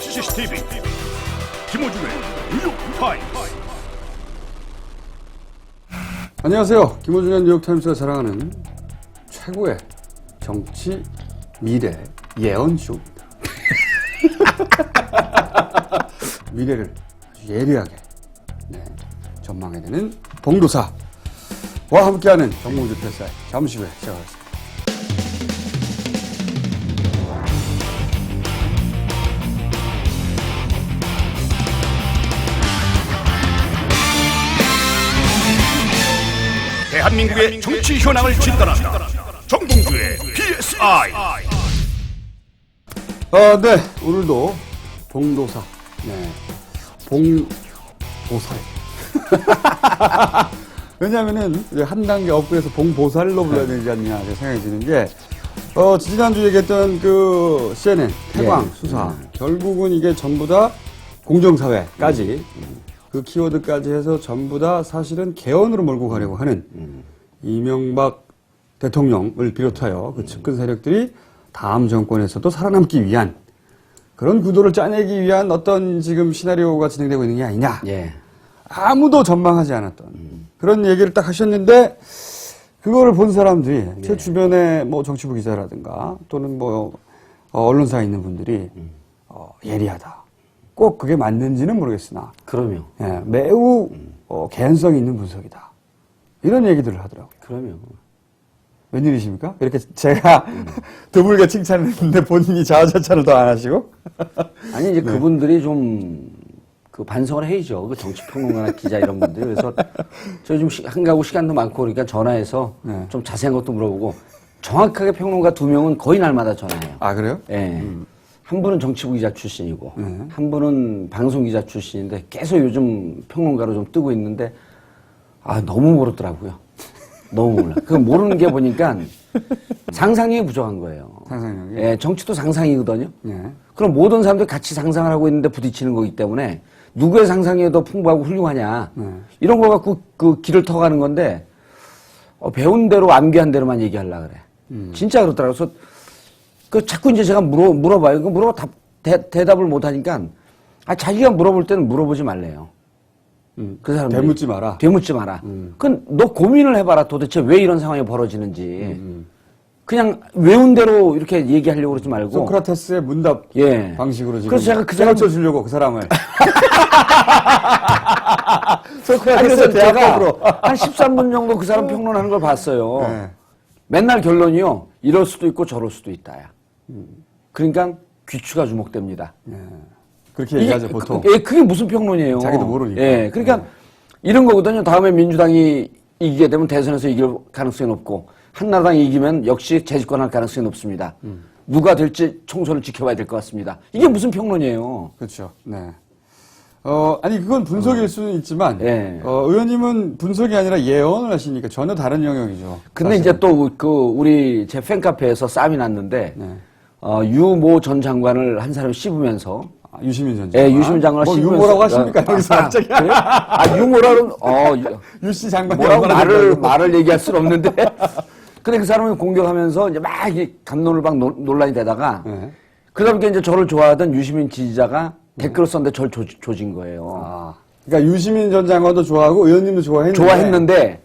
CCTV 김호준의 뉴욕타임스. 안녕하세요. 김호준의 뉴욕타임스가 자랑하는 최고의 정치 미래 예언쇼입니다. 미래를 아주 예리하게 전망해내는 봉도사와 함께하는 정봉주 패사의 잠시 후에 시작하겠습니다. 대한민국의 정치 현황을 진단한다. 정봉주의 PSI. 네, 오늘도 봉도사, 봉보살. 왜냐하면은 한 단계 업그레이드해서 봉보살로 불러야 되지 않냐 생각이 드는 게, 지난주 얘기했던 그 CNN 태광 수사, 결국은 이게 전부 다 공정사회까지 그 키워드까지 해서 전부 다 사실은 개헌으로 몰고 가려고 하는 이명박 대통령을 비롯하여 그 측근 세력들이 다음 정권에서도 살아남기 위한 그런 구도를 짜내기 위한 어떤 지금 시나리오가 진행되고 있는 게 아니냐. 아무도 전망하지 않았던 그런 얘기를 딱 하셨는데, 그거를 본 사람들이 제 주변에 뭐 정치부 기자라든가 또는 뭐 언론사에 있는 분들이 예리하다. 꼭 그게 맞는지는 모르겠으나 그럼요. 매우 개연성이 있는 분석이다. 이런 얘기들을 하더라고요. 그럼요. 웬일이십니까? 이렇게 제가 드물게 칭찬을 했는데 본인이 자화자찬을 더 안 하시고? 아니 이제 그분들이 좀 그 반성을 해야죠. 그 정치평론가나 기자 이런 분들이. 그래서 저희 좀 한가하고 시간도 많고 그러니까 전화해서 좀 자세한 것도 물어보고, 정확하게 평론가 2명은 거의 날마다 전화해요. 아, 그래요? 한 분은 정치부 기자 출신이고 한 분은 방송 기자 출신인데 계속 요즘 평론가로 좀 뜨고 있는데, 너무 모르더라고요. 너무 몰라. 그 모르는 게 보니까 상상력이 부족한 거예요. 상상력이? 정치도 상상이거든요. 그럼 모든 사람들이 같이 상상을 하고 있는데 부딪히는 거기 때문에 누구의 상상이 더 풍부하고 훌륭하냐. 이런 거 갖고 그 길을 터가는 건데, 배운 대로 암기한 대로만 얘기하려고 그래. 진짜 그렇더라고요. 그래서 그 자꾸 이제 제가 물어봐요. 그 물어봐 대답을 못 하니까, 자기가 물어볼 때는 물어보지 말래요. 그 사람 되묻지 마라. 되묻지 마라. 그건 너 고민을 해봐라. 도대체 왜 이런 상황이 벌어지는지. 그냥 외운 대로 이렇게 얘기하려고 그러지 말고. 소크라테스의 문답 방식으로 지금. 그래서 제가 그 사람 주려고 그 사람을. 소크라테스 대학법으로 한 13분 정도 그 사람 평론하는 걸 봤어요. 맨날 결론이요. 이럴 수도 있고 저럴 수도 있다야. 그러니까 귀추가 주목됩니다. 그렇게 얘기하죠, 보통. 그게 무슨 평론이에요. 자기도 모르니까. 그러니까 이런 거거든요. 다음에 민주당이 이기게 되면 대선에서 이길 가능성이 높고, 한나라당이 이기면 역시 재집권할 가능성이 높습니다. 누가 될지 총선을 지켜봐야 될 것 같습니다. 이게 무슨 평론이에요. 그렇죠. 네. 아니, 그건 분석일 수는 있지만, 의원님은 분석이 아니라 예언을 하시니까 전혀 다른 영역이죠. 근데 사실은. 이제 또 우리 제 팬카페에서 싸움이 났는데, 유모 전 장관을 한 사람이 씹으면서, 유시민 전 장관. 유시민 장관을 뭐 씹으면서. 유모라고 하십니까? 여기서 갑자기. 그래요? 유모라는, 유씨 장관이 뭐라고 말을 얘기할 수는 없는데. 근데 그 사람을 공격하면서 이제 막 감론을 막 논란이 되다가, 그러다 보니까 이제 저를 좋아하던 유시민 지지자가 댓글을 썼는데 저를 조진 거예요. 그러니까 유시민 전 장관도 좋아하고 의원님도 좋아했는데,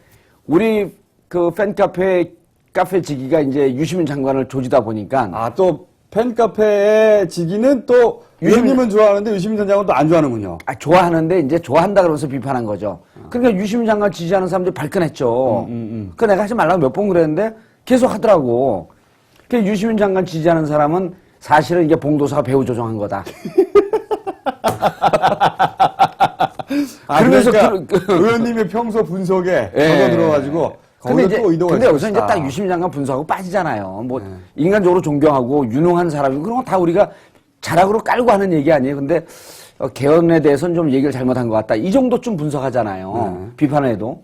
우리 그 카페 지기가 이제 유시민 장관을 조지다 보니까. 또 팬카페의 지기는 또 의원님은 좋아하는데 유시민 전 장관도 안 좋아하는군요. 좋아하는데 이제 좋아한다 그러면서 비판한 거죠. 그러니까 유시민 장관 지지하는 사람들이 발끈했죠. 그 내가 하지 말라고 몇 번 그랬는데 계속 하더라고. 그 유시민 장관 지지하는 사람은 사실은 이게 봉도사가 배후 조종한 거다. 그러면서 의원님의 평소 분석에 적어 들어가지고. 근데 여기서 이제 딱 유시민 장관 분석하고 빠지잖아요. 뭐 인간적으로 존경하고 유능한 사람이고 그런 거 다 우리가 자락으로 깔고 하는 얘기 아니에요. 근데 개헌에 대해서는 좀 얘기를 잘못한 것 같다. 이 정도쯤 분석하잖아요. 비판을 해도.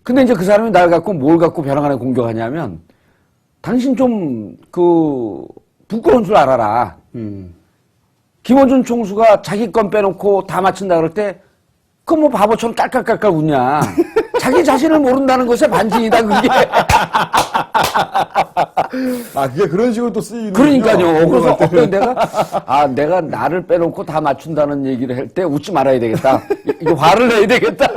근데 이제 그 사람이 날 갖고 뭘 갖고 벼랑간에 공격하냐면, 당신 좀 부끄러운 줄 알아라. 김어준 총수가 자기 건 빼놓고 다 맞춘다 그럴 때, 그 뭐 바보처럼 깔깔깔깔 웃냐. 자기 자신을 모른다는 것에 반증이다, 그게. 아, 그게 그런 식으로 또 쓰이는 그러니까요. 그래서 내가 나를 빼놓고 다 맞춘다는 얘기를 할 때 웃지 말아야 되겠다. 이거 화를 내야 되겠다.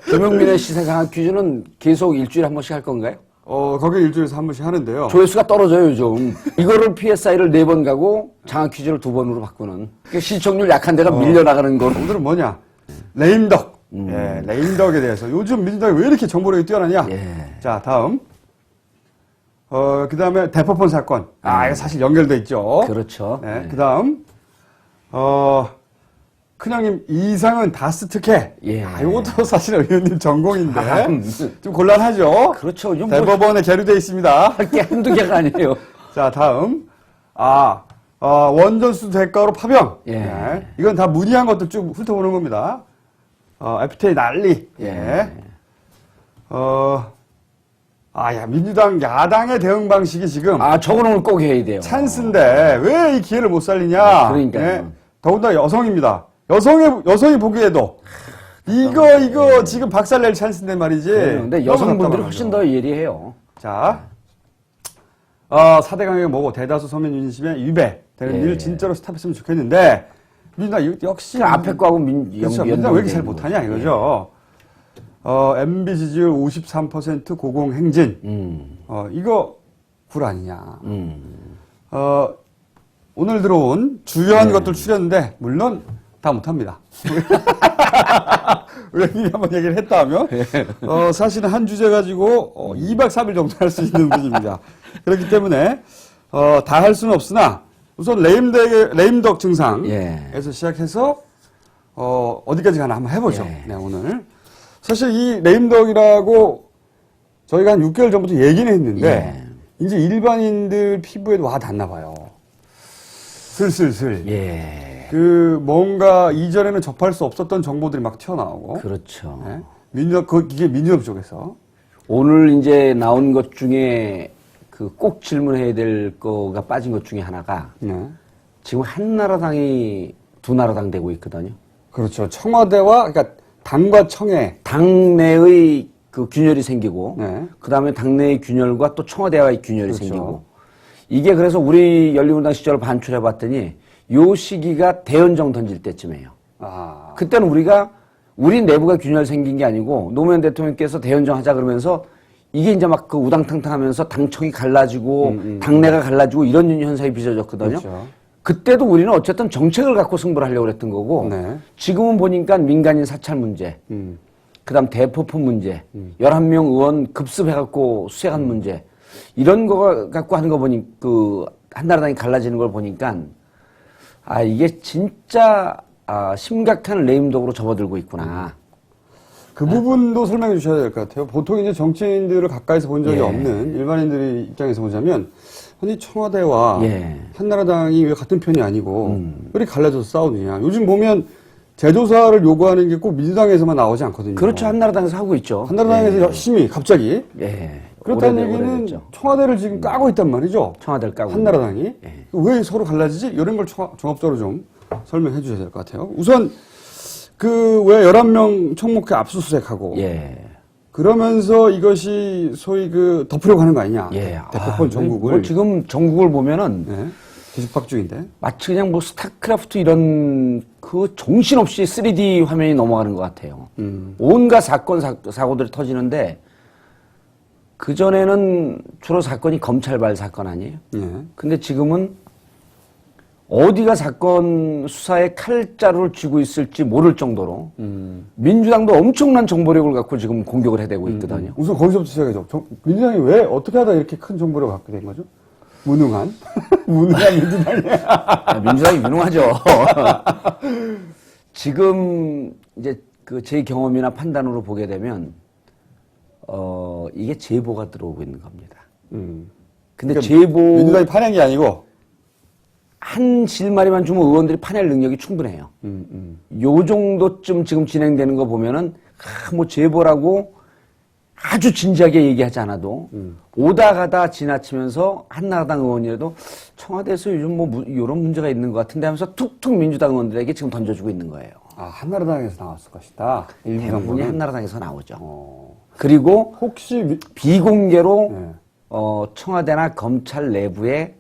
김용민의 시사장학 퀴즈는 계속 일주일에 한 번씩 할 건가요? 거기 일주일에서 한 번씩 하는데요. 조회수가 떨어져요, 요즘. 이거를 PSI를 4번 가고 장학 퀴즈를 2번으로 바꾸는. 그러니까 시청률 약한 데가 밀려나가는 거. 오늘은 뭐냐? 레임덕. 예, 레임덕에 대해서. 요즘 민주당이 왜 이렇게 정보력이 뛰어나냐? 예. 자, 다음. 그 다음에 대포폰 사건. 이거 사실 연결돼 있죠. 그렇죠. 네, 그 다음. 큰형님, 이상은 다스특혜. 예. 이것도 사실 의원님 전공인데. 좀 곤란하죠? 그렇죠. 요즘 대법원에 계류돼 있습니다. 할게 한두 개가 아니에요. 자, 다음. 원전수 대가로 파병. 예. 네. 이건 다 문의한 것도 쭉 훑어보는 겁니다. FTA 난리. 예. 민주당 야당의 대응 방식이 지금 저거는 꼭 해야 돼요. 찬스인데 왜 이 기회를 못 살리냐. 그러니까요. 더군다나 여성입니다. 여성이 보기에도 이거 지금 박살낼 찬스인데 말이지. 근데 여성분들이 훨씬 더 예리해요. 자, 4대 강력이 뭐고 대다수 서민 민심에 위배되는 예. 일 진짜로 스탑했으면 좋겠는데 민주당 역시 그 앞에 거하고 그렇죠. 민주당 왜 이렇게 잘 못하냐 이거죠. MB 지지율 53% 고공행진. 이거 굴 아니냐. 오늘 들어온 주요한 것들 추렸는데 물론 다 못합니다. 의원님이 한번 얘기를 했다면 사실은 한 주제 가지고 2박 3일 정도 할 수 있는 분입니다. 그렇기 때문에 다 할 수는 없으나 우선 레임덕 증상에서 시작해서 어디까지 가나 한번 해보죠. 네, 오늘 사실 이 레임덕이라고 저희가 한 6개월 전부터 얘기는 했는데 이제 일반인들 피부에도 와 닿나 봐요. 슬슬슬. 뭔가 이전에는 접할 수 없었던 정보들이 막 튀어나오고. 그렇죠. 네? 이게 민주당 쪽에서. 오늘 이제 나온 것 중에 꼭 질문해야 될 거가 빠진 것 중에 하나가 지금 한나라당이 두 나라당 되고 있거든요. 그렇죠. 청와대와, 그러니까 당과 청해. 당내의 그 균열이 생기고, 네. 그 다음에 당내의 균열과 또 청와대와의 균열이 그렇죠. 생기고, 이게 그래서 우리 열린우리당 시절을 반출해 봤더니, 요 시기가 대연정 던질 때쯤이에요. 그때는 우리 내부가 균열 생긴 게 아니고, 노무현 대통령께서 대연정 하자 그러면서, 이게 이제 막 그 우당탕탕 하면서 당청이 갈라지고, 당내가 갈라지고, 이런 현상이 빚어졌거든요. 그렇죠. 그때도 우리는 어쨌든 정책을 갖고 승부를 하려고 했던 거고, 지금은 보니까 민간인 사찰 문제, 그 다음 대포폰 문제, 11명 의원 급습해갖고 수색한 문제, 이런 거 갖고 하는 거 보니, 한나라당이 갈라지는 걸 보니까, 이게 진짜, 심각한 레임덕으로 접어들고 있구나. 그 부분도 설명해 주셔야 될 것 같아요. 보통 이제 정치인들을 가까이서 본 적이 없는 일반인들의 입장에서 보자면, 아니, 청와대와 한나라당이 왜 같은 편이 아니고, 왜 이렇게 갈라져서 싸우느냐. 요즘 보면, 재조사를 요구하는 게 꼭 민주당에서만 나오지 않거든요. 그렇죠. 한나라당에서 하고 있죠. 한나라당에서 열심히, 갑자기. 그렇다는 얘기는 오래됐죠. 청와대를 지금 까고 있단 말이죠. 청와대를 까고. 한나라당이. 왜 서로 갈라지지? 이런 걸 종합적으로 좀 설명해 주셔야 될 것 같아요. 우선, 왜 11명 총목회 압수수색하고. 그러면서 이것이 소위 덮으려고 하는 거 아니냐. 대포폰 전국을. 지금 전국을 보면은. 뒤집박죽인데. 마치 그냥 스타크래프트 이런 정신없이 3D 화면이 넘어가는 것 같아요. 온갖 사고들이 터지는데, 그전에는 주로 사건이 검찰발 사건 아니에요? 근데 지금은 어디가 사건 수사에 칼자루를 쥐고 있을지 모를 정도로 민주당도 엄청난 정보력을 갖고 지금 공격을 해대고 있거든요. 우선 거기서부터 시작해죠. 민주당이 왜 어떻게 하다 이렇게 큰 정보력을 갖게 된 거죠? 무능한 민주당이야. 민주당이 유능하죠. 지금 이제 제 경험이나 판단으로 보게 되면 이게 제보가 들어오고 있는 겁니다. 근데 그러니까 민주당이 파낸 게 아니고 한 실마리만 주면 의원들이 파낼 능력이 충분해요. 요 정도쯤 지금 진행되는 거 보면은 제보라고 아주 진지하게 얘기하지 않아도 오다 가다 지나치면서 한나라당 의원이라도 청와대에서 요즘 이런 문제가 있는 것 같은데 하면서 툭툭 민주당 의원들에게 지금 던져주고 있는 거예요. 아, 한나라당에서 나왔을 것이다. 일부 대부분이 정도는. 한나라당에서 나오죠. 그리고 혹시 비공개로 네. 청와대나 검찰 내부에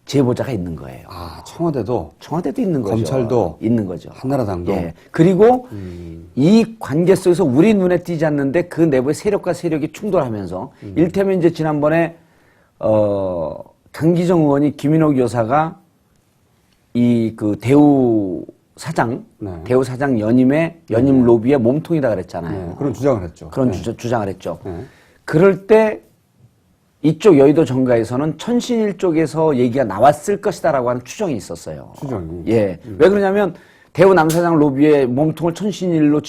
제보자가 있는 거예요. 아, 청와대도 청와대도 있는 거죠. 검찰도 있는 거죠. 한나라당도 예. 그리고 이 관계 속에서 우리 눈에 띄지 않는데 그 내부의 세력과 세력이 충돌하면서 일테면 이제 지난번에 강기정 의원이 김인옥 여사가 이 그 대우 사장 연임 로비의 몸통이다 그랬잖아요. 네, 그런 주장을 했죠. 그런 네. 주장을 했죠. 네. 그럴 때 이쪽 여의도 정가에서는 천신일 쪽에서 얘기가 나왔을 것이다라고 하는 추정이 있었어요. 추정이. 예. 왜 그러냐면 대우 남사장 로비의 몸통을 천신일로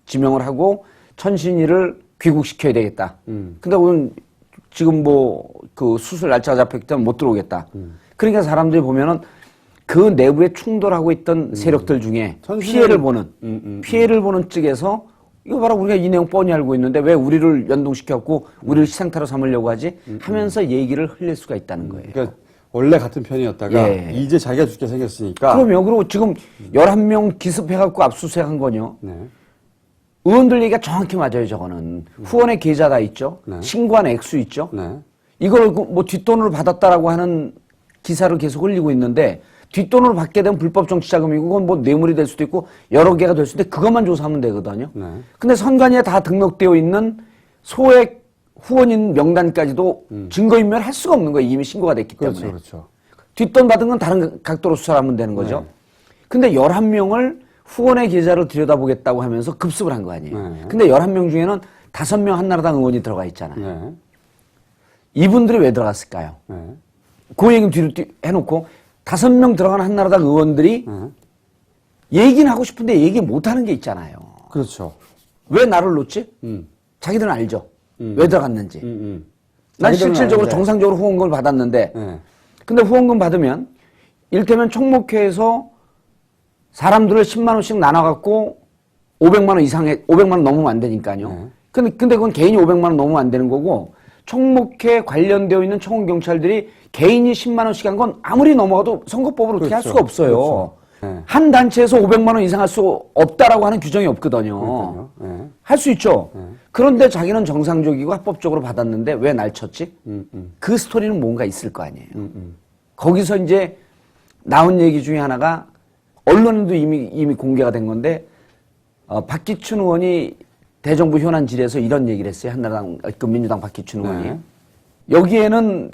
지명을 하고 천신일을 귀국시켜야 되겠다. 근데 오늘 지금 뭐 그 수술 날짜가 잡혔기 때문에 못 들어오겠다. 그러니까 사람들이 보면은 그 내부에 충돌하고 있던 세력들 중에 피해를 보는 측에서 이거 봐라 우리가 이 내용 뻔히 알고 있는데 왜 우리를 연동시켜갖고 우리를 시상타로 삼으려고 하지? 하면서 얘기를 흘릴 수가 있다는 거예요. 그러니까 원래 같은 편이었다가 예. 이제 자기가 죽게 생겼으니까. 그럼요. 그리고 지금 11명 기습해갖고 압수수색한 거요. 네. 의원들 얘기가 정확히 맞아요, 저거는. 후원의 계좌 다 있죠. 네. 신고한 액수 있죠. 네. 이걸 뭐 뒷돈으로 받았다라고 하는 기사를 계속 흘리고 있는데 뒷돈으로 받게 되면 불법 정치자금이고 그건 뭐 뇌물이 될 수도 있고 여러 개가 될 수도 있는데 그것만 조사하면 되거든요. 네. 근데 선관위에 다 등록되어 있는 소액 후원인 명단까지도 증거인멸 할 수가 없는 거예요. 이미 신고가 됐기 때문에. 그렇죠, 그렇죠. 뒷돈 받은 건 다른 각도로 수사를 하면 되는 거죠. 네. 근데 11명을 후원의 계좌를 들여다보겠다고 하면서 급습을 한 거 아니에요. 네. 근데 11명 중에는 5명 한나라당 의원이 들어가 있잖아요. 네. 이분들이 왜 들어갔을까요? 네. 그 얘기는 뒤로 해놓고 5명 들어간 한나라당 의원들이 네. 얘기는 하고 싶은데 얘기 못하는 게 있잖아요. 그렇죠. 왜 나를 놓지? 자기들은 알죠. 왜 들어갔는지. 난 자기들은 실질적으로 아는데. 정상적으로 후원금을 받았는데 네. 근데 후원금 받으면 일테면 총목회에서 사람들을 10만 원씩 나눠갖고 500만 원 이상에 500만 원 넘으면 안 되니까요. 네. 근데 그건 개인이 500만 원 넘으면 안 되는 거고 총목회 관련되어 있는 청원 경찰들이 개인이 10만 원씩 한 건 아무리 넘어가도 선거법으로 어떻게 할 그렇죠. 수가 없어요. 그렇죠. 네. 한 단체에서 500만 원 이상 할 수 없다라고 하는 규정이 없거든요. 그러니까요. 네. 할 수 있죠. 그런데 자기는 정상적이고 합법적으로 받았는데 왜 날 쳤지? 그 스토리는 뭔가 있을 거 아니에요. 거기서 이제 나온 얘기 중에 하나가 언론에도 이미 공개가 된 건데 박기춘 의원이 대정부 현안 질의에서 이런 얘기를 했어요. 한나라당, 민주당 박기춘 의원이. 네. 여기에는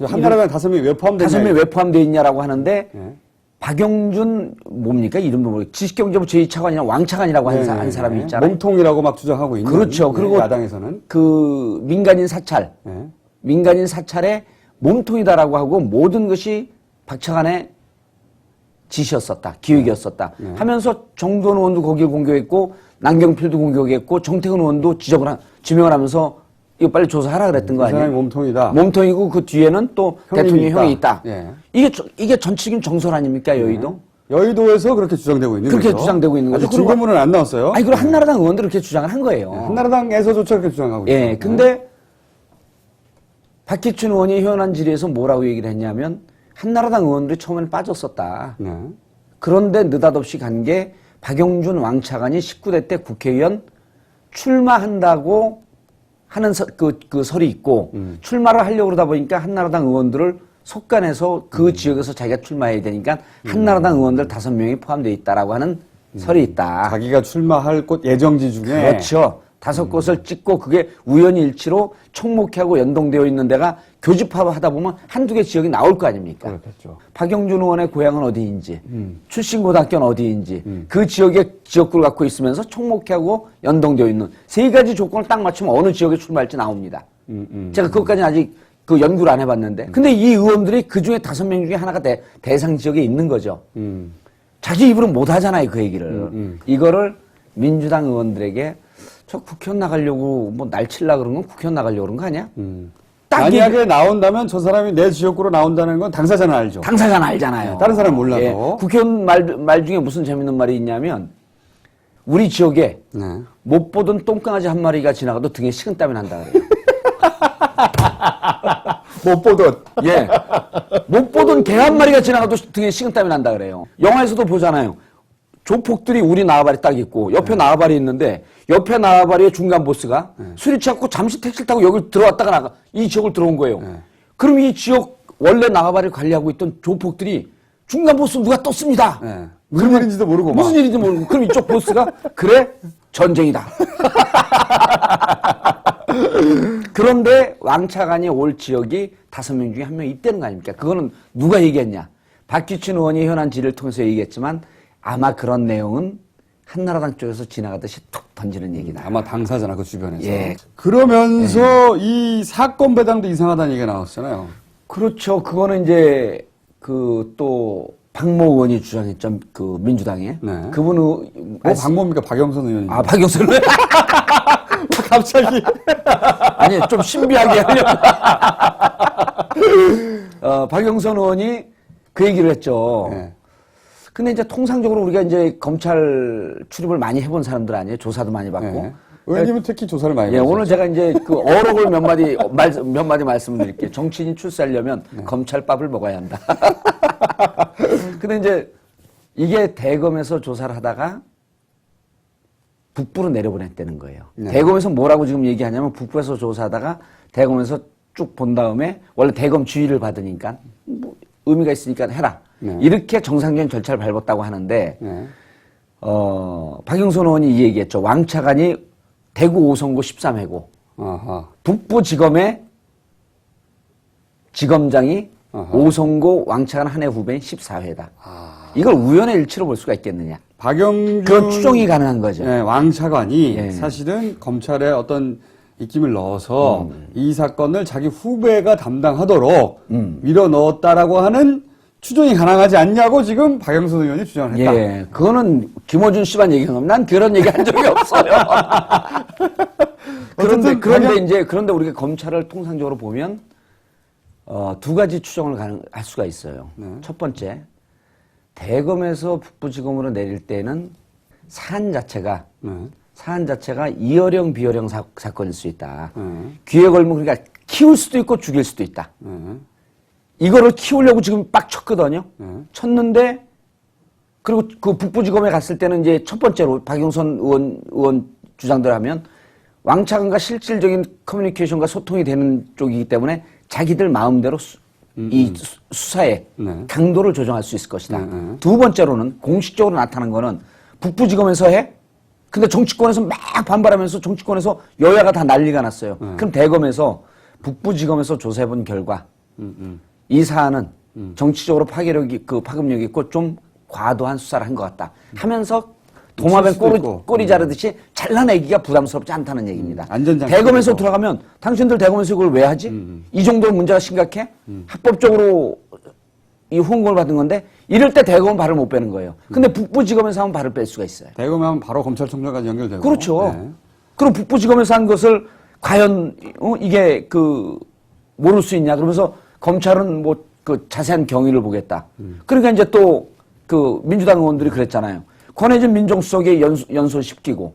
한나라당 5명이 왜 포함되냐. 5명이 왜 포함되어 있냐라고 하는데 네. 박영준 뭡니까? 이름도 모르겠어요. 지식경제부 제2차관이나 왕차관이라고 한 사람이 있잖아요. 몸통이라고 막 주장하고 있는. 그렇죠. 네, 그리고 야당에서는. 그 민간인 사찰. 네. 민간인 사찰의 몸통이다라고 하고 모든 것이 박 차관의 지시였었다. 기획이었었다. 하면서 정돈 의원도 거기에 공격했고 남경필도 공격했고 정태근 의원도 지명을 하면서 이거 빨리 조사하라 그랬던 거 이 사람이 아니에요? 몸통이다. 몸통이고 그 뒤에는 또 형님이 대통령 있다. 형이 있다. 예. 이게 전적인 정설 아닙니까 여의도? 여의도에서 그렇게 주장되고 있는 그렇게 거죠. 주장되고 있는 거죠. 아직 증거물은 안 나왔어요. 아니 그리고 한나라당 의원들이 그렇게 주장을 한 거예요. 한나라당에서조차 그렇게 주장하고 있어요. 예, 근데 박기춘 의원이 현안 질의에서 뭐라고 얘기를 했냐면 한나라당 의원들이 처음에는 빠졌었다. 네. 그런데 느닷없이 간 게 박영준 왕차관이 19대 때 국회의원 출마한다고 하는 그 설이 있고 출마를 하려고 그러다 보니까 한나라당 의원들을 속간해서 그 지역에서 자기가 출마해야 되니까 한나라당 의원들 5명이 포함되어 있다라고 하는 설이 있다. 자기가 출마할 곳 예정지 중에. 그렇죠. 5곳을 찍고 그게 우연히 일치로 총목회하고 연동되어 있는 데가 교집합하다 보면 한두 개 지역이 나올 거 아닙니까? 그렇겠죠. 박영준 의원의 고향은 어디인지, 출신 고등학교는 어디인지, 그 지역의 지역구를 갖고 있으면서 총목회하고 연동되어 있는 3가지 조건을 딱 맞추면 어느 지역에 출마할지 나옵니다. 제가 그것까지는 아직 그 연구를 안 해봤는데. 근데 이 의원들이 그 중에 5명 중에 하나가 대상 지역에 있는 거죠. 자기 입으로 못 하잖아요, 그 얘기를. 이거를 민주당 의원들에게 저 국회의원 나가려고 뭐 날치려고 그런 건 국회의원 나가려고 그런 거 아니야? 딱 만약에 나온다면 저 사람이 내 지역구로 나온다는 건 당사자는 알죠. 당사자는 알잖아요. 다른 사람은 몰라도. 예, 국회의원 말 중에 무슨 재밌는 말이 있냐면 우리 지역에 네. 못 보던 똥강아지 한 마리가 지나가도 등에 식은땀이 난다 그래요. 못 보던. 예. 못 보던 개 한 마리가 지나가도 등에 식은땀이 난다 그래요. 영화에서도 보잖아요. 조폭들이 우리 나와바리 딱 있고 옆에 나와바리 있는데 옆에 나와바리의 중간 보스가 술이 취하고 잠시 택시를 타고 여기 들어왔다가 나가 이 지역을 들어온 거예요. 그럼 이 지역 원래 나와바리를 관리하고 있던 조폭들이 중간 보스 누가 떴습니다. 무슨 일인지도 모르고 막. 무슨 일인지 모르고 그럼 이쪽 보스가 그래 전쟁이다. 그런데 왕차관이 올 지역이 5명 중에 1명 있다는 거 아닙니까? 그거는 누가 얘기했냐? 박규춘 의원이 현안 질의를 통해서 얘기했지만 아마 그런 내용은 한나라당 쪽에서 지나가듯이 툭 던지는 얘기다. 아마 당사자나 그 주변에서. 예. 그러면서 이 사건 배당도 이상하다는 얘기가 나왔잖아요. 그렇죠. 그거는 이제 그 또 박모 의원이 주장했죠. 그 민주당에. 네. 그분은 박모입니까? 박영선 의원이. 아 박영선 의원. 갑자기. 아니 좀 신비하게 하려고. 박영선 의원이 그 얘기를 했죠. 네. 근데 이제 통상적으로 우리가 이제 검찰 출입을 많이 해본 사람들 아니에요? 조사도 많이 받고. 네. 의원님은 특히 조사를 많이 예, 받으셨죠. 오늘 제가 이제 그 어록을 몇 마디 말씀드릴게요. 정치인이 출세하려면 검찰밥을 먹어야 한다. 근데 이제 이게 대검에서 조사를 하다가 북부로 내려보냈다는 거예요. 네. 대검에서 뭐라고 지금 얘기하냐면 북부에서 조사하다가 대검에서 쭉 본 다음에 원래 대검 지휘를 받으니까 뭐 의미가 있으니까 해라. 네. 이렇게 정상적인 절차를 밟았다고 하는데 네. 박영선 의원이 이 얘기했죠. 왕차관이 대구 5선고 13회고 아하. 북부지검의 지검장이 아하. 5선고 왕차관 한 해 후배인 14회다. 아. 이걸 우연의 일치로 볼 수가 있겠느냐. 박영준. 그건 추정이 가능한 거죠. 네, 왕차관이 예. 사실은 검찰에 어떤 입김을 넣어서 이 사건을 자기 후배가 담당하도록 밀어 넣었다라고 하는 추정이 가능하지 않냐고 지금 박영선 의원이 주장을 했다. 예, 그거는 김어준 씨만 얘기한 겁니다. 난 그런 얘기 한 적이 없어요. 그런데 우리가 검찰을 통상적으로 보면 두 가지 추정을 할 수가 있어요. 네. 첫 번째, 대검에서 북부지검으로 내릴 때는 사안 자체가 이어령 비어령 사건일 수 있다. 귀에 걸면 그러니까 키울 수도 있고 죽일 수도 있다. 이거를 키우려고 지금 빡 쳤거든요. 쳤는데 그리고 그 북부지검에 갔을 때는 이제 첫 번째로 박영선 의원 주장대로 하면 왕차관과 실질적인 커뮤니케이션과 소통이 되는 쪽이기 때문에 자기들 마음대로 이 수사의 강도를 조정할 수 있을 것이다. 두 번째로는 공식적으로 나타난 거는 북부지검에서 해. 근데 정치권에서 막 반발하면서 정치권에서 여야가 다 난리가 났어요. 그럼 대검에서 북부지검에서 조사해본 결과 이 사안은 정치적으로 파급력이 있고 좀 과도한 수사를 한 것 같다. 하면서 도마뱀 꼬리 자르듯이 잘라내기가 부담스럽지 않다는 얘기입니다. 대검에서 들어가면 당신들 대검에서 이걸 왜 하지? 이 정도 문제가 심각해? 합법적으로 이 후원금을 받은 건데 이럴 때 대검은 발을 못 빼는 거예요. 근데 북부지검에서 하면 발을 뺄 수가 있어요. 대검에 하면 바로 검찰총장까지 연결되고. 그렇죠. 네. 그럼 북부지검에서 한 것을 과연 이게 모를 수 있냐? 그러면서 검찰은 뭐 그 자세한 경위를 보겠다. 그러니까 이제 또 그 민주당 의원들이 그랬잖아요. 권혜진 민정수석의 연수원 10기고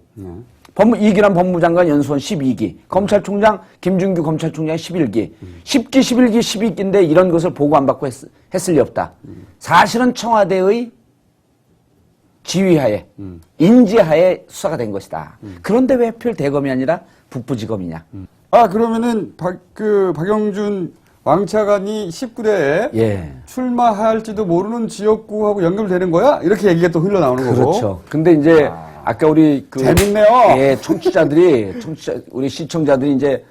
이기란 법무장관 연수원 12기 검찰총장 김준규 검찰총장 11기 10기 11기 12기인데 이런 것을 보고 안 받고 했을 리 없다. 사실은 청와대의 지휘하에 인지하에 수사가 된 것이다. 그런데 왜 하필 대검이 아니라 북부지검이냐. 그러면은 박영준 왕차관이 19대에 예. 출마할지도 모르는 지역구하고 연결되는 거야? 이렇게 얘기가 또 흘러나오는 거고. 그렇죠. 근데 이제 아까 우리 재밌네요. 예, 우리 시청자들이 이제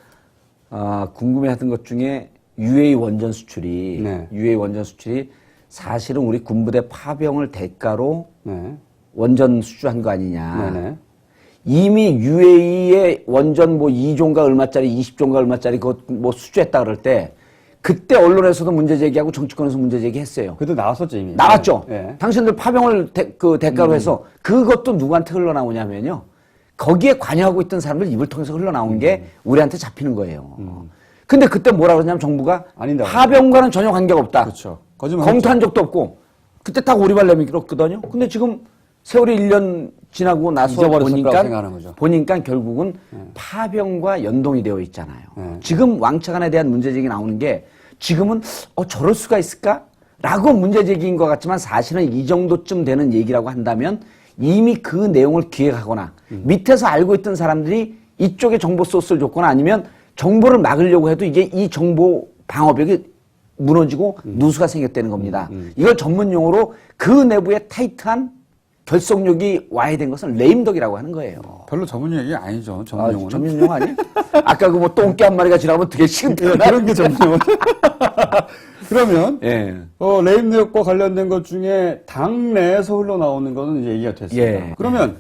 궁금해하던 것 중에 UA 원전 수출이 사실은 우리 군부대 파병을 대가로 원전 수주한 거 아니냐. 네네. 이미 UAE의 원전 뭐 2조인가 얼마짜리 20조인가 얼마짜리 그거 뭐 수주했다 그럴 때 그때 언론에서도 문제 제기하고 정치권에서 문제 제기했어요. 그래도 나왔었죠 이미. 나왔죠. 네. 당신들 파병을 대가로 해서 그것도 누구한테 흘러나오냐면요. 거기에 관여하고 있던 사람들 입을 통해서 흘러나온 게 우리한테 잡히는 거예요. 근데 그때 뭐라 그러냐면 정부가 아닌다고. 파병과는 전혀 관계가 없다. 그렇죠. 거짓말 검토한 적도 없고 그때 딱 오리발 내밀었거든요. 근데 지금 세월이 1년 지나고 나서 생각하는 거죠. 보니까 결국은 파병과 연동이 되어 있잖아요. 지금 왕차관에 대한 문제제기 나오는 게 지금은 저럴 수가 있을까? 라고 문제제기인 것 같지만 사실은 이 정도쯤 되는 얘기라고 한다면 이미 그 내용을 기획하거나 밑에서 알고 있던 사람들이 이쪽에 정보 소스를 줬거나 아니면 정보를 막으려고 해도 이게 이 정보 방어벽이 무너지고 누수가 생겼다는 겁니다. 이걸 전문 용어로 그 내부에 타이트한 결속력이 와야 된 것은 레임덕이라고 하는 거예요. 별로 전문 얘기 아니죠. 전문 용어는. 전문 용어 아니에요? 아까 그 뭐 똥개 한 마리가 지나가면 되게 시급해. 그런 게 전문 용어. 그러면 예. 레임덕과 관련된 것 중에 당 내에서 흘러나오는 거는 이제 얘기가 됐습니다. 예. 그러면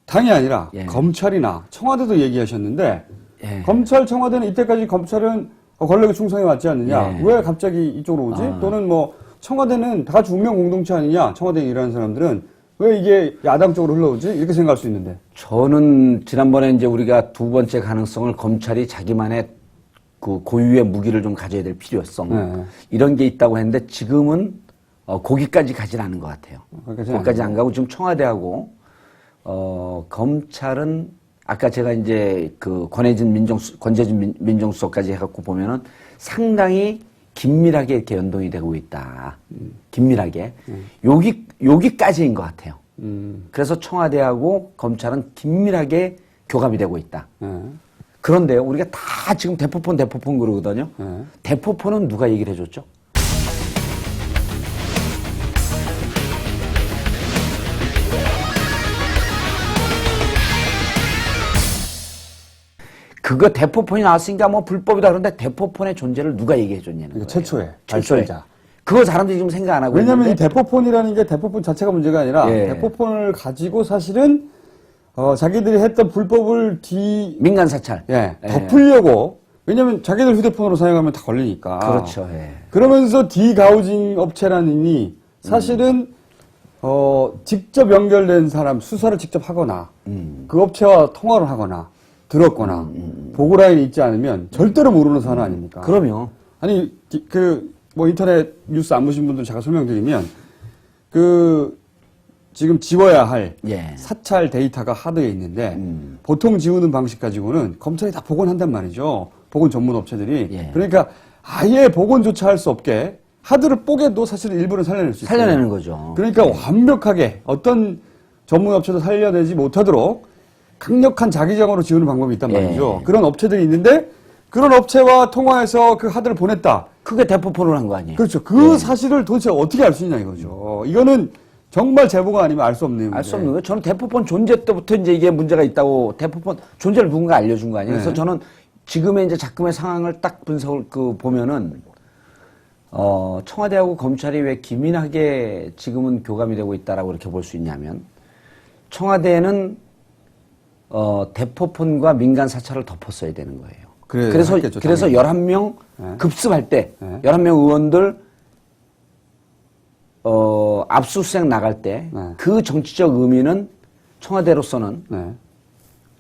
당이 아니라 예. 검찰이나 청와대도 얘기하셨는데 예. 검찰, 청와대는 이때까지 검찰은 권력의 충성에 맞지 않느냐? 예. 왜 갑자기 이쪽으로 오지? 또는 뭐 청와대는 다 같이 운명 공동체 아니냐? 청와대에 일하는 사람들은 왜 이게 야당 쪽으로 흘러오지? 이렇게 생각할 수 있는데. 저는 지난번에 이제 우리가 두 번째 가능성을 검찰이 자기만의 그 고유의 무기를 좀 가져야 될 필요성 네. 이런 게 있다고 했는데 지금은 거기까지 가진 않은 것 같아요. 거기까지 안 가고 지금 청와대하고 검찰은 아까 제가 이제 그 권재진 민정수석까지 해갖고 보면은 상당히 긴밀하게 이렇게 연동이 되고 있다. 긴밀하게. 여기까지인 것 같아요. 그래서 청와대하고 검찰은 긴밀하게 교감이 되고 있다. 그런데요, 우리가 다 지금 대포폰 그러거든요. 대포폰은 누가 얘기를 해줬죠? 그거 대포폰이 나왔으니까 뭐 불법이다 그런데 대포폰의 존재를 누가 얘기해 줬냐는 거예요. 최초에. 최초에. 그거 사람들이 지금 생각 안 하고 왜냐면 이 있는데. 대포폰이라는 게 대포폰 자체가 문제가 아니라 예. 대포폰을 가지고 사실은 자기들이 했던 불법을 민간 사찰. 덮으려고. 왜냐면 자기들 휴대폰으로 사용하면 다 걸리니까. 그렇죠. 예. 그러면서 디가우징 업체라느니 사실은 직접 연결된 사람 수사를 직접 하거나 그 업체와 통화를 하거나 들었거나 보고라인이 있지 않으면 절대로 모르는 사안 아닙니까? 그럼요. 아니 뭐 인터넷 뉴스 안 보신 분들 제가 설명드리면 지금 지워야 할 예. 사찰 데이터가 하드에 있는데 보통 지우는 방식 가지고는 검찰이 다 복원한단 말이죠. 복원 전문 업체들이. 예. 그러니까 아예 복원조차 할 수 없게 하드를 뽀개도 사실은 일부는 살려낼 수 있어요. 살려내는 거죠. 그러니까 완벽하게 어떤 전문 업체도 살려내지 못하도록 강력한 자기장으로 지우는 방법이 있단 말이죠. 예. 그런 업체들이 있는데 그런 업체와 통화해서 그 하드를 보냈다. 그게 대포폰을 한 거 아니에요? 그렇죠. 그 사실을 도대체 어떻게 알 수 있냐 이거죠. 이거는 정말 제보가 아니면 알 수 없는 알 수 없는 거예요. 저는 대포폰 존재 때부터 이제 이게 문제가 있다고 대포폰 존재를 누군가 알려준 거 아니에요. 그래서 저는 지금의 이제 작금의 상황을 딱 분석을 보면은 청와대하고 검찰이 왜 기민하게 지금은 교감이 되고 있다라고 이렇게 볼 수 있냐면 청와대는 대포폰과 민간 사찰을 덮었어야 되는 거예요. 그래서 11명 급습할 때 11명 의원들 압수수색 나갈 때 그 정치적 의미는 청와대로서는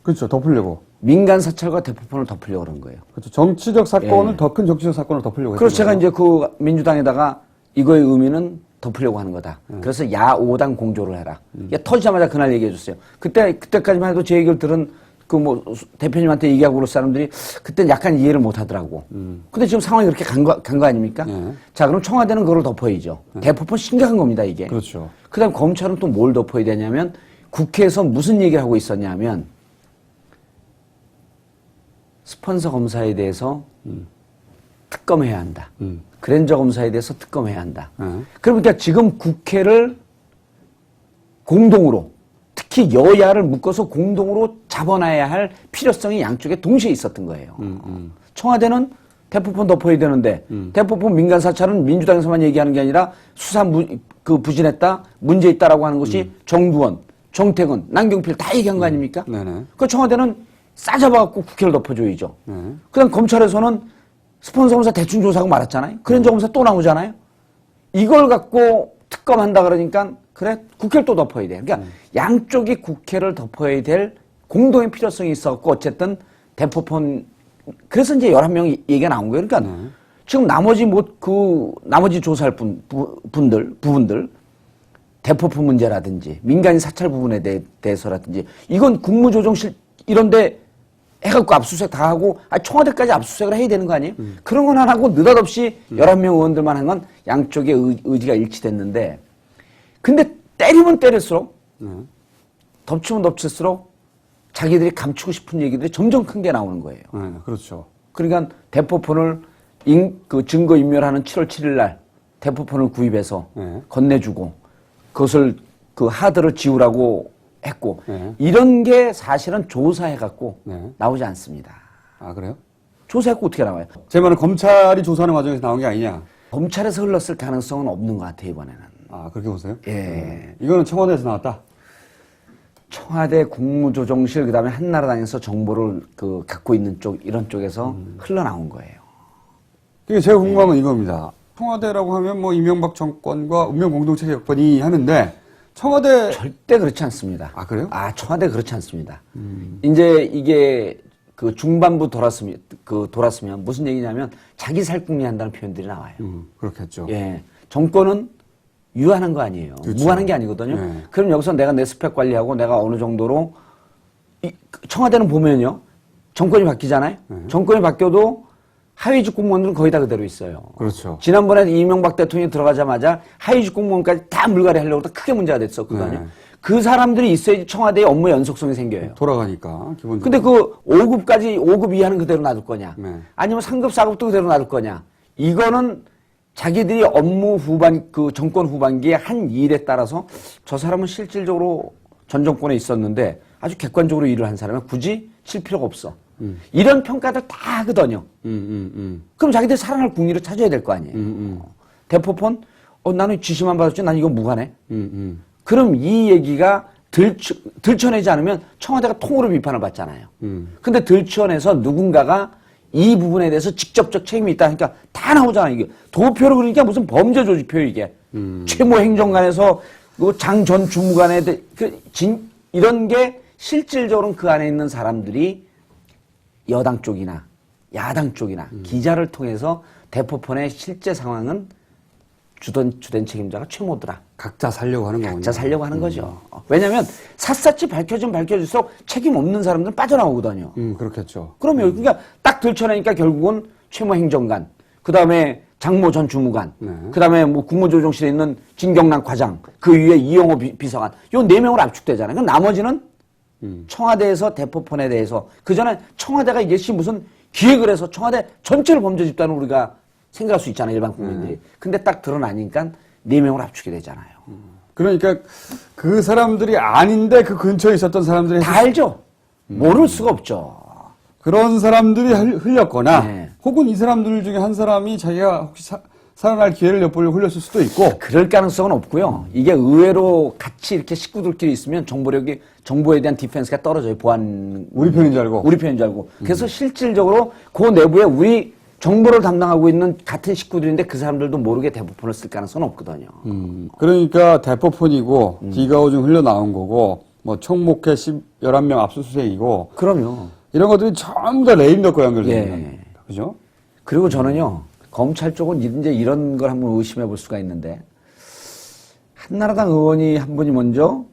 그렇죠. 덮으려고. 민간 사찰과 대포폰을 덮으려고 그런 거예요. 그렇죠. 정치적 사건을 더 큰 정치적 사건을 덮으려고 그래서 제가 거죠. 이제 그 민주당에다가 이거의 의미는 덮으려고 하는 거다. 그래서 야5당 공조를 해라. 터지자마자 그날 얘기해 줬어요. 그때까지만 해도 제 얘기를 들은 그 뭐 대표님한테 얘기하고 그럴 사람들이 그때 약간 이해를 못 하더라고. 근데 지금 상황이 그렇게 간 거 아닙니까? 자, 그럼 청와대는 그걸 덮어야죠. 대포폰 심각한 겁니다, 이게. 그렇죠. 그 다음 검찰은 또 뭘 덮어야 되냐면 국회에서 무슨 얘기를 하고 있었냐면 스폰서 검사에 대해서 특검해야 한다. 그랜저 검사에 대해서 특검해야 한다. 그러니까 지금 국회를 공동으로 특히 여야를 묶어서 공동으로 잡아놔야 할 필요성이 양쪽에 동시에 있었던 거예요. 청와대는 대포폰 덮어야 되는데 대포폰 민간 사찰은 민주당에서만 얘기하는 게 아니라 수사 부진했다, 문제 있다라고 하는 것이 정두원, 정태근, 남경필 다 얘기한 거 아닙니까? 그 청와대는 싸잡아갖고 국회를 덮어줘야죠. 그다음 검찰에서는 스폰서 검사 대충 조사하고 말았잖아요. 그랜저 검사 또 나오잖아요. 이걸 갖고 특검한다 그러니까 그래 국회를 또 덮어야 돼. 그러니까 양쪽이 국회를 덮어야 될 공동의 필요성이 있었고 어쨌든 대포폰 그래서 이제 11명 얘기가 나온 거예요. 그러니까 지금 나머지 조사할 부분들 대포폰 문제라든지 민간인 사찰 부분에 대해서라든지 이건 국무조정실 이런데 해갖고 압수수색 다 하고 청와대까지 압수수색을 해야 되는 거 아니에요? 그런 건 안 하고 느닷없이 11명 의원들만 한 건 양쪽의 의지가 일치됐는데 근데 때리면 때릴수록 덮치면 덮칠수록 자기들이 감추고 싶은 얘기들이 점점 큰 게 나오는 거예요. 네, 그렇죠. 그러니까 대포폰을 그 증거 인멸하는 7월 7일 날 대포폰을 구입해서 네. 건네주고 그것을 그 하드를 지우라고 했고 네. 이런 게 사실은 조사해갖고 네. 나오지 않습니다. 아, 그래요? 조사해갖고 어떻게 나와요? 제 말은 검찰이 조사하는 과정에서 나온 게 아니냐. 검찰에서 흘렀을 가능성은 없는 것 같아요, 이번에는. 아, 그렇게 보세요? 예. 이거는 청와대에서 나왔다? 청와대 국무조정실 그다음에 한나라당에서 정보를 그 갖고 있는 쪽 이런 쪽에서 흘러나온 거예요. 그게 제가 궁금한 건 이겁니다. 청와대라고 하면 뭐 이명박 정권과 운명 공동체 여건이 하는데 청와대 절대 그렇지 않습니다. 아, 그래요? 청와대 그렇지 않습니다. 이제 이게 그 중반부 돌았으면 무슨 얘기냐면 자기 살궁리 한다는 표현들이 나와요. 그렇겠죠. 예. 정권은 유한한 거 아니에요. 그렇죠. 무한한 게 아니거든요. 네. 그럼 여기서 내가 내 스펙 관리하고 내가 어느 정도로 청와대는 보면요. 정권이 바뀌잖아요. 정권이 바뀌어도 하위직 공무원들은 거의 다 그대로 있어요. 그렇죠. 지난번에 이명박 대통령이 들어가자마자 하위직 공무원까지 다 물갈이 하려고 하다 크게 문제가 됐었거든요. 네. 그 사람들이 있어야지 청와대의 업무 연속성이 생겨요. 돌아가니까 기본적으로. 근데 그 5급까지 5급 이하는 그대로 놔둘 거냐? 네. 아니면 3급, 4급도 그대로 놔둘 거냐? 이거는 자기들이 업무 후반, 그 정권 후반기에 한 일에 따라서 저 사람은 실질적으로 전 정권에 있었는데 아주 객관적으로 일을 한 사람은 굳이 칠 필요가 없어. 이런 평가들 다 하거든요. 그럼 자기들 살아날 궁리를 찾아야 될 거 아니에요. 대포폰? 나는 지시만 받았지. 난 이거 무관해. 그럼 이 얘기가 들춰내지 않으면 청와대가 통으로 비판을 받잖아요. 근데 들춰내서 누군가가 이 부분에 대해서 직접적 책임이 있다 하니까 다 나오잖아요. 이게 도표로 그러니까 무슨 범죄 조직표 이게. 최모 행정관에서 장 전 주무관에 이런 게 실질적으로는 그 안에 있는 사람들이 여당 쪽이나 야당 쪽이나 기자를 통해서 대포폰의 실제 상황은 주된 책임자가 최모더라. 각자 살려고 하는 거군요. 각자 살려고 하는 거죠. 왜냐하면 샅샅이 밝혀지면 밝혀질수록 책임 없는 사람들은 빠져나오거든요. 그렇겠죠. 그러면 그러니까 딱 들춰내니까 결국은 최모 행정관, 그 다음에 장모 전 주무관, 그 다음에 뭐 국무조정실에 있는 진경란 과장, 그 위에 이영호 비서관, 요 4명으로 압축되잖아요. 그럼 나머지는 청와대에서 대포폰에 대해서 그 전에 청와대가 이것이 무슨 기획을 해서 청와대 전체를 범죄 집단을 우리가 생각할 수 있잖아요, 일반 국민들이. 근데 딱 드러나니까 4명으로 압축이 되잖아요. 그러니까 그 사람들이 아닌데 그 근처에 있었던 사람들이 다 알죠? 모를 수가 없죠. 그런 사람들이 흘렸거나 네. 혹은 이 사람들 중에 한 사람이 자기가 혹시 살아날 기회를 엿보려고 흘렸을 수도 있고 그럴 가능성은 없고요. 이게 의외로 같이 이렇게 식구들끼리 있으면 정보에 대한 디펜스가 떨어져요. 보안. 우리 편인 줄 알고. 우리 편인 줄 알고. 그래서 실질적으로 그 내부에 우리 정보를 담당하고 있는 같은 식구들인데 그 사람들도 모르게 대포폰을 쓸 가능성은 없거든요. 그러니까 대포폰이고 디가오 중 흘러나온 거고 뭐 총목회 11명 압수수색이고 그럼요. 이런 것들이 전부 다 레임덕과 연결되는 예. 겁니다. 그죠? 그리고 저는요, 검찰 쪽은 이제 이런 걸 한번 의심해 볼 수가 있는데, 한나라당 의원이 한 분이 먼저,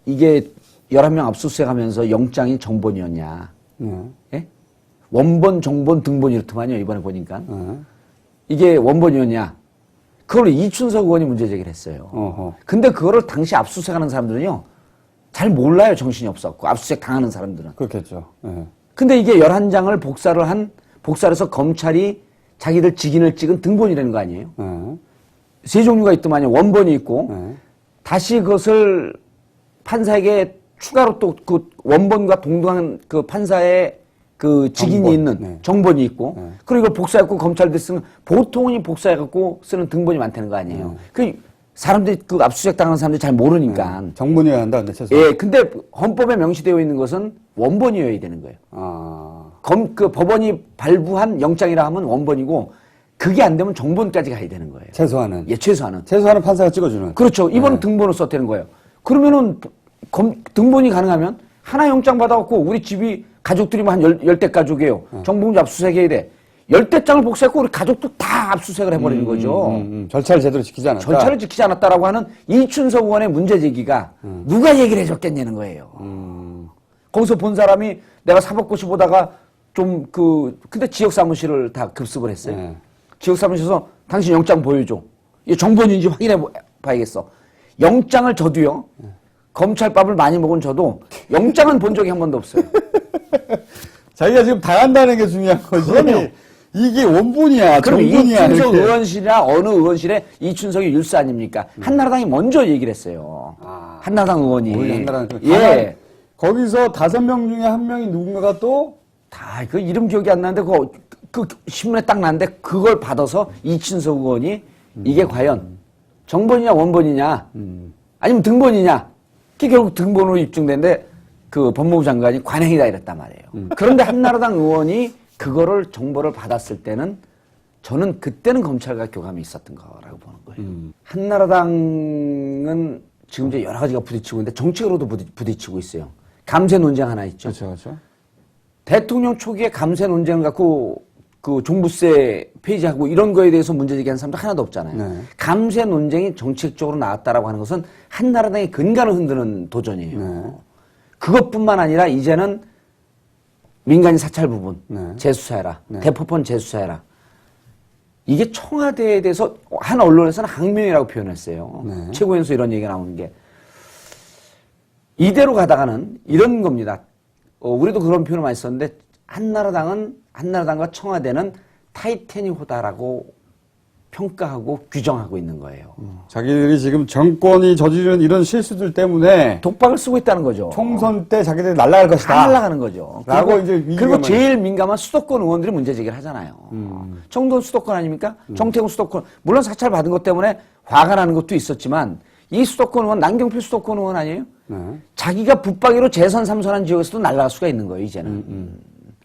이게 11명 압수수색 하면서 영장이 정본이었냐. 예? 원본, 정본, 등본 이렇더만요, 이번에 보니까. 이게 원본이었냐. 그걸 이춘석 의원이 문제 제기를 했어요. 어허. 근데 그거를 당시 압수수색하는 사람들은요, 잘 몰라요. 정신이 없었고. 압수수색 당하는 사람들은. 그렇겠죠. 예. 근데 이게 11장을 복사를 해서 검찰이 자기들 직인을 찍은 등본이라는 거 아니에요? 세 종류가 있더만요. 원본이 있고, 다시 그것을 판사에게 추가로 또 그 원본과 동등한 그 판사의 그 직인이 정본. 있는 네. 정본이 있고, 그리고 이걸 복사해갖고 검찰들 쓰면 보통은 복사해갖고 쓰는 등본이 많다는 거 아니에요? 그 사람들이 그 압수수색 당하는 사람들이 잘 모르니까. 정본이어야 한다, 근데 최소. 예, 근데 헌법에 명시되어 있는 것은 원본이어야 되는 거예요. 그 법원이 발부한 영장이라 하면 원본이고, 그게 안 되면 정본까지 가야 되는 거예요. 최소한은. 예, 최소한은. 최소한은 판사가 찍어주는. 그렇죠. 이번은 등본을 썼다는 거예요. 그러면은, 등본이 가능하면, 하나 영장 받아갖고, 우리 집이 가족들이 한 10대 가족이에요. 정봉주 압수수색해야 돼. 10대장을 복사했고, 우리 가족도 다 압수수색을 해버리는 거죠. 절차를 제대로 지키지 않았다. 절차를 지키지 않았다라고 하는 이춘석 의원의 문제 제기가 누가 얘기를 해줬겠냐는 거예요. 거기서 본 사람이 내가 사법고시 보다가 근데 지역사무실을 다 급습을 했어요. 지역사무실에서 당신 영장 보여줘. 이게 정본인지 확인해 봐야겠어. 영장을 저도요. 검찰밥을 많이 먹은 저도 영장은 본 적이 한 번도 없어요. 자기가 지금 당한다는 게 중요한 거지. 그럼요. 이게 원본이야, 그럼 정본이야. 이춘석 이렇게. 의원실이나 어느 의원실에 이춘석이 율사 아닙니까? 한나라당이 먼저 얘기를 했어요. 한나라당 의원이. 원래 한나라당. 예. 거기서 5명 중에 1명이 누군가가 또 다 그 이름 기억이 안 나는데 그 신문에 딱 났는데 그걸 받아서 이춘석 의원이 이게 과연 정본이냐 원본이냐 아니면 등본이냐 그게 결국 등본으로 입증됐는데 그 법무부 장관이 관행이다 이랬단 말이에요. 그런데 한나라당 의원이 그거를 정보를 받았을 때는 저는 그때는 검찰과 교감이 있었던 거라고 보는 거예요. 한나라당은 지금 이제 여러 가지가 부딪히고 있는데 정책으로도 부딪히고 있어요. 감세 논쟁 하나 있죠. 그렇죠, 그렇죠. 대통령 초기에 감세 논쟁을 갖고 그 종부세 폐지하고 이런 거에 대해서 문제 제기하는 사람도 하나도 없잖아요. 네. 감세 논쟁이 정책적으로 나왔다라고 하는 것은 한나라당의 근간을 흔드는 도전이에요. 네. 그것뿐만 아니라 이제는 민간인 사찰 부분 네. 재수사해라. 네. 대포폰 재수사해라. 이게 청와대에 대해서 한 언론에서는 항명이라고 표현했어요. 네. 최고위원에서 이런 얘기가 나오는 게 이대로 가다가는 이런 겁니다. 우리도 그런 표현을 많이 썼는데 한나라당과 청와대는 타이타닉호다라고 평가하고 규정하고 있는 거예요. 자기들이 지금 정권이 저지르는 이런 실수들 때문에 독박을 쓰고 있다는 거죠. 총선 때 자기들이 날아갈 것이다. 다 날아가는 거죠. 라고 그리고, 이제 그리고 위기감을- 제일 민감한 수도권 의원들이 문제 제기를 하잖아요. 정도는 수도권 아닙니까? 정태훈 수도권. 물론 사찰 받은 것 때문에 화가 나는 것도 있었지만 이 수도권 의원, 남경필 수도권 의원 아니에요? 네. 자기가 붙박이로 재선 3선한 지역에서도 날아갈 수가 있는 거예요, 이제는.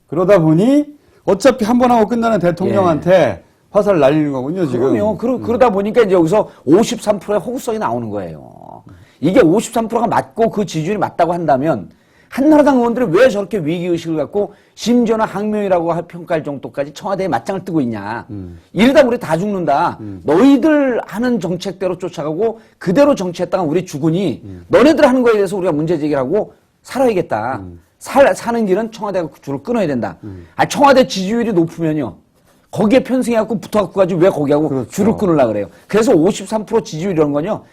그러다 보니 어차피 한 번 하고 끝나는 대통령한테 화살을 날리는 거군요, 지금. 그럼요. 그러다 보니까 이제 여기서 53%의 호구성이 나오는 거예요. 이게 53%가 맞고 그 지지율이 맞다고 한다면 한나라당 의원들이 왜 저렇게 위기의식을 갖고 심지어는 항명이라고 평가할 정도까지 청와대에 맞짱을 뜨고 있냐. 이러다 우리 다 죽는다. 너희들 하는 정책대로 쫓아가고 그대로 정치했다가 우리 죽으니 너네들 하는 거에 대해서 우리가 문제제기를 하고 살아야겠다. 사는 길은 청와대가 줄을 끊어야 된다. 청와대 지지율이 높으면요. 거기에 편승해갖고 붙어갖고 가지고 왜 거기하고 그렇죠. 줄을 끊으려고 그래요. 그래서 53% 지지율 이런 건요.